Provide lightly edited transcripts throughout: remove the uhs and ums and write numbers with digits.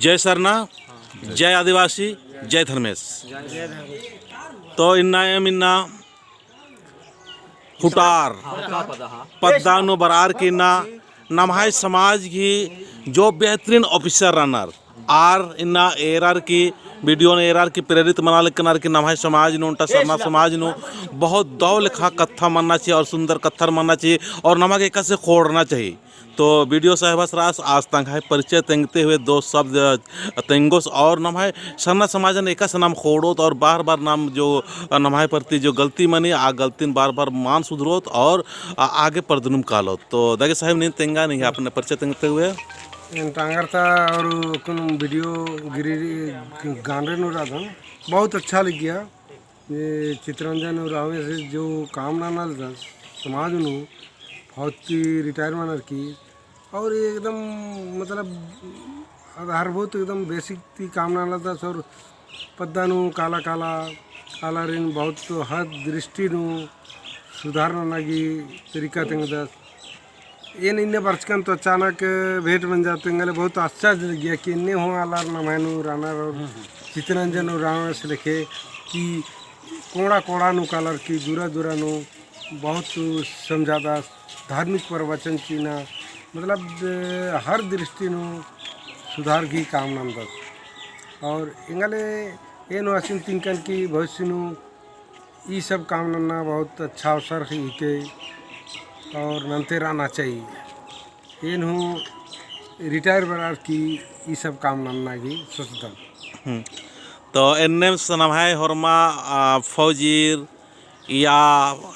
जय सरना, जय आदिवासी, जय धर्मेश। तो इन्ना हुटार पद्दानु बरार की नमहाय समाज की जो बेहतरीन ऑफिसर रनर आर इन्ना एरर की वीडियो ने एरर की प्रेरित मना लेकिन कि नमहाय समाज ने उनका सरना समाज ने बहुत दौ लिखा कत्था मानना चाहिए और सुंदर कत्थर मानना चाहिए और नमक एक से खोड़ना चाहिए। तो वीडियो साहबस रास आज तक है परिचय तेंगते हुए दो शब्द तेंगोस और नमहाय सरना समाज ने एक से नाम खोड़ोत और बार बार नाम जो नमहाय प्रति जो गलती मनी आ गलती बार बार मान सुधरोत और आगे परदनुम कालो। तो दागे साहब नहीं तेंगा नहीं है अपने परिचय तेंगते हुए टांगरता और वीडियो गिरी गाने राधा बहुत अच्छा लग गया। ये चित्ररंजन और रावे से जो काम नाना था समाज नु बहुत रिटायरमेंट की और एकदम मतलब आधारभूत एकदम बेसिक थी काम नाना था और पद्दानु काला काला काला रिन बहुत तो हर दृष्टि नु सुधारना की तरीका तेंग दस ये इन्ने बरचकन तो अचानक भेंट बन जाते हैं बहुत आश्चर्य लग गया कि इन्ने हो आलार नमैनु रानर और चित्ररंजन और रावण से लिखे कि कोड़ा कोड़ा नु कालर की दूरा दूरा नु बहुत समझाता धार्मिक प्रवचन की ना मतलब हर दृष्टि नु सुधार की कामना दस और इंगले ये नु असिन तिंकन की भविष्य नु ये सब कामना बहुत अच्छा अवसर ही के और नंते रहना चाहिए इन हूँ रिटायर बरार की ये सब काम नन्ना की सोचता। तो एनएम सनमहाय हरमा फौजीर या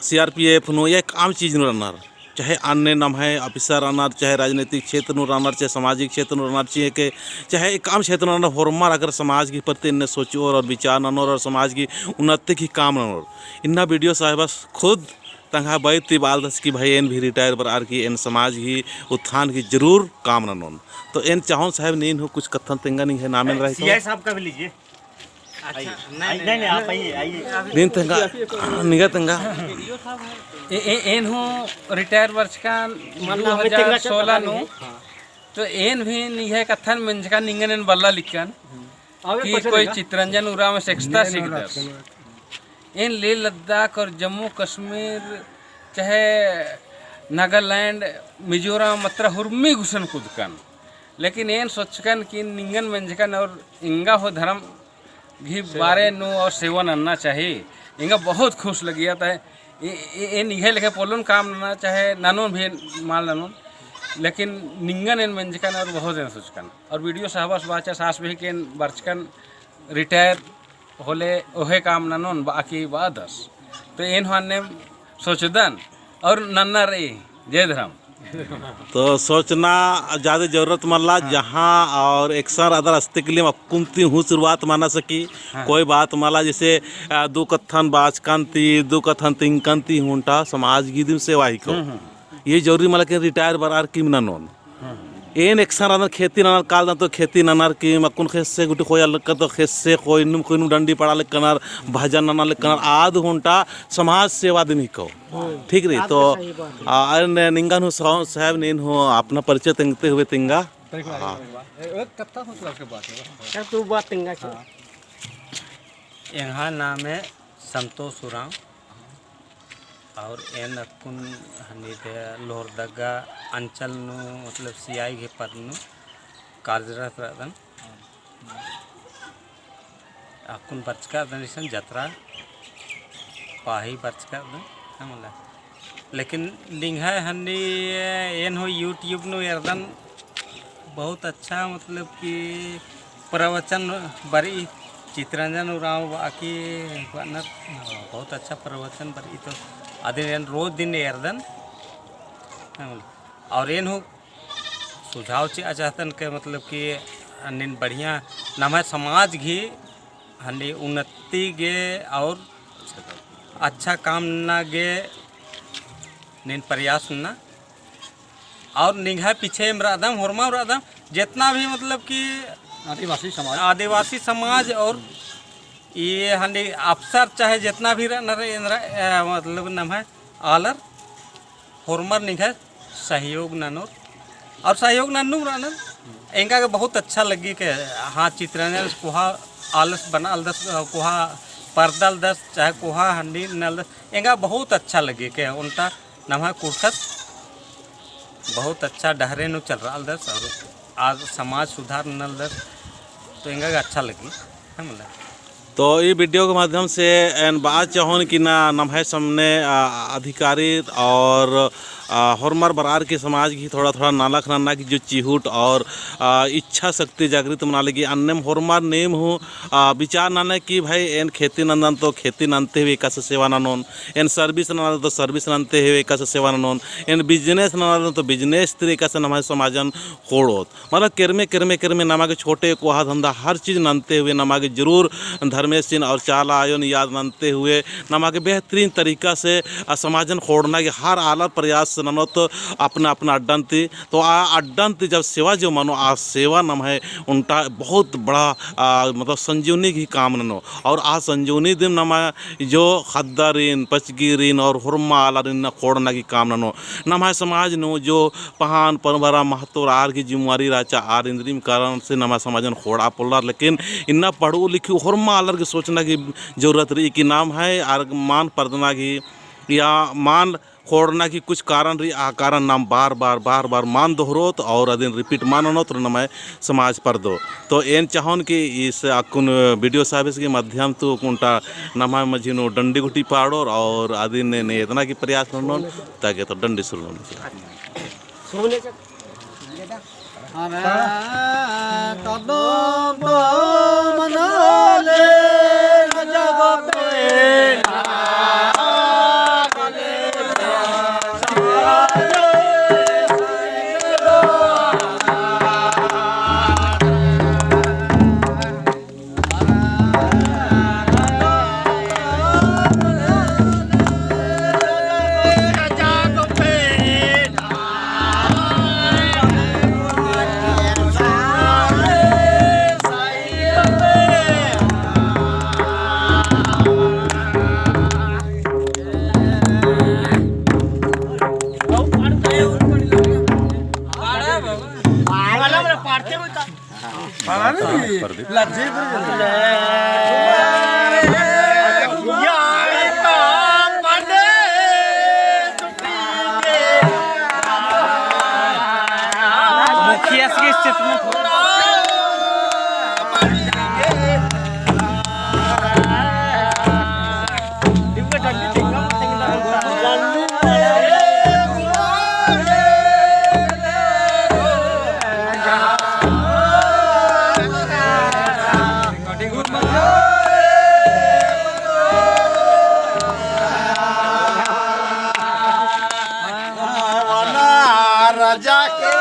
सीआरपीएफ नु एक आम चीज़ नु रनर चाहे अन्य नमहाय ऑफिसर रनर चाहे राजनीतिक क्षेत्र नु रनर चाहे सामाजिक क्षेत्र नु रनर चाहिए के चाहे एक आम क्षेत्र रनर हरमा अगर समाज की प्रति इन्हें सोचो और विचार ननोर और समाज की उन्नति की काम ननोर इन्ना वीडियो साहब खुद तंगा बैती बाल दस की भाई एन भी रिटायर बरार की एन समाज की उत्थान की जरूर काम ननोन। तो एन चाहूँ साहब नहीं हो कुछ कथन तेंगा नहीं है नाम रहे सीआई साहब का भी लीजिए। अच्छा नहीं आप आइए दिन तेंगा निगा तेंगा एन हो रिटायर वर्ष का 2016 नु तो एन भी निहे कथन मंज का निंगन बल्ला लिखन कि कोई चित्ररंजन उरा में सेक्सता सीखदस इन लेह लद्दाख और जम्मू कश्मीर चाहे नागालैंड मिजोरम मत्रा हुर्मी घुसन कुदकन लेकिन एन सोचकन कि निंगन मंजकन और इंगा हो धर्म घी बारे नु और सेवन अन्ना चाहिए इंगा बहुत खुश लगिया था ये निहे लेके पोलन काम ना चाहे नानून भी माल नानून लेकिन निंगन इन मंजकन और बहुत इन सोचकन और वीडियो साहबास बाचा सास भी के बर्चकन रिटायर होले ओहे काम ननोन बाकी बादस तो इन ने सोचदन और नन्ना रे जय धर्म। तो सोचना ज़्यादा जरूरत मल्ला जहाँ और एक सर अदर अस्तिक के लिए कुमती हूँ शुरुआत माना सकी कोई बात माला जैसे दो कथन बाचकंती दो कथन तिंकंती हूँटा समाज की दिन सेवा ही को ये जरूरी मला के रिटायर बरार की ननोन एन एक सर खेती ननर काल ना तो खेती ननर की मकुन खेस से गुटी कोई अलग कर तो खेस से कोई नुम डंडी पड़ा ले कनर भजन ननर ले कनर आध घंटा समाज सेवा दिन ही को ठीक रही। तो निंगन हो साहब ने हो अपना परिचय तेंगते हुए तिंगा यहाँ नाम है संतोष उरांव और एन अकुन हनीदे लोहरदगा अंचल नु मतलब सीआई के पद नु कार्यरत रहन अकुन बचका दनिसन जत्रा पाही बचका दन हमला लेकिन लिंगा हनी एन हो यूट्यूब नु यरदन बहुत अच्छा मतलब कि प्रवचन बरी चित्ररंजन उरांव बाकी बहुत अच्छा प्रवचन बरी तो अदिन रोज दिन एरदन और एन हो सुझाव चे चाहतन के मतलब कि निन बढ़िया नम समाज घी हनी उन्नति गे और अच्छा काम ना गे निन प्रयास ना और निगाह पीछे रादम होरमा रादम जितना भी मतलब कि आदिवासी समाज और ये हनी अफसर चाहे जितना भी मतलब नम है आलर होरमर निगाह सहयोग ननोर और सहयोग नन्नू रानन इनका के बहुत अच्छा लगी के हाँ चित्ररंजन कोहा आलस बना अलदस कोहा पर्दल दस चाहे कोहा हंडी नल इनका बहुत अच्छा लगी के उनका नमः कुर्खस बहुत अच्छा डहरे नु चल रहा दस और आज समाज सुधार नल दस तो इनका अच्छा लगी है मतलब। तो ये वीडियो के माध्यम से एन बात चाहोन कि ना नम्हे सामने अधिकारी और हरमर बरार के समाज की थोड़ा थोड़ा नालक नन्ना की जो चिहूट और इच्छा शक्ति जागृत मना लगी अन्य हरमर नेम हूँ विचार नाना कि भाई एन खेती नंदन तो खेती ननते हुए एक सेवा ननोन एन सर्विस नाना तो सर्विस ननते हुए एक सेवा ननोन एन बिजनेस नाना तो बिजनेस तरीका से नमाज समाजन होड़ोत मतलब किरमे किरमे किरमे नमा के छोटे कोहा धंधा हर चीज़ ननते हुए नमा के जरूर धर्मेश सिंह और चाला आयोन याद ननते हुए नमा के बेहतरीन तरीका से समाजन खोड़ना के हर आला प्रयास ननो तो अपना अपना अड्डन थी तो अड्डन थी जब सेवा जो मानो आज सेवा नम है उनका बहुत बड़ा मतलब संजीवनी की काम ननो और आज संजीवनी दिन नमा जो खद्दारीन पचगिरीन और हुरमा आला रीन खोड़ना की काम ननो नम है समाज नो जो पहान परंपरा महत्व आर की जिम्मेवारी राचा आर इंद्रिम कारण से नमा समाजन खोड़ा पोलर लेकिन इन्ना पढ़ू लिखी हुरमा आलर की सोचना की जरूरत रही कि नाम है आर मान पर्दना की या मान खोड़ना की कुछ कारण रही आ कारण नाम बार बार मान दोहरोत और अदिन रिपीट मानो तो नम समाज पर दो तो एन चाहन कि इस अकुन वीडियो सर्विस के माध्यम तो कुंटा नमा मझिनो डंडी गुटी पाड़ो और अदिन ने इतना की प्रयास ननो ताकि तो डंडी सुनो मुखिया के चित्र में राजा के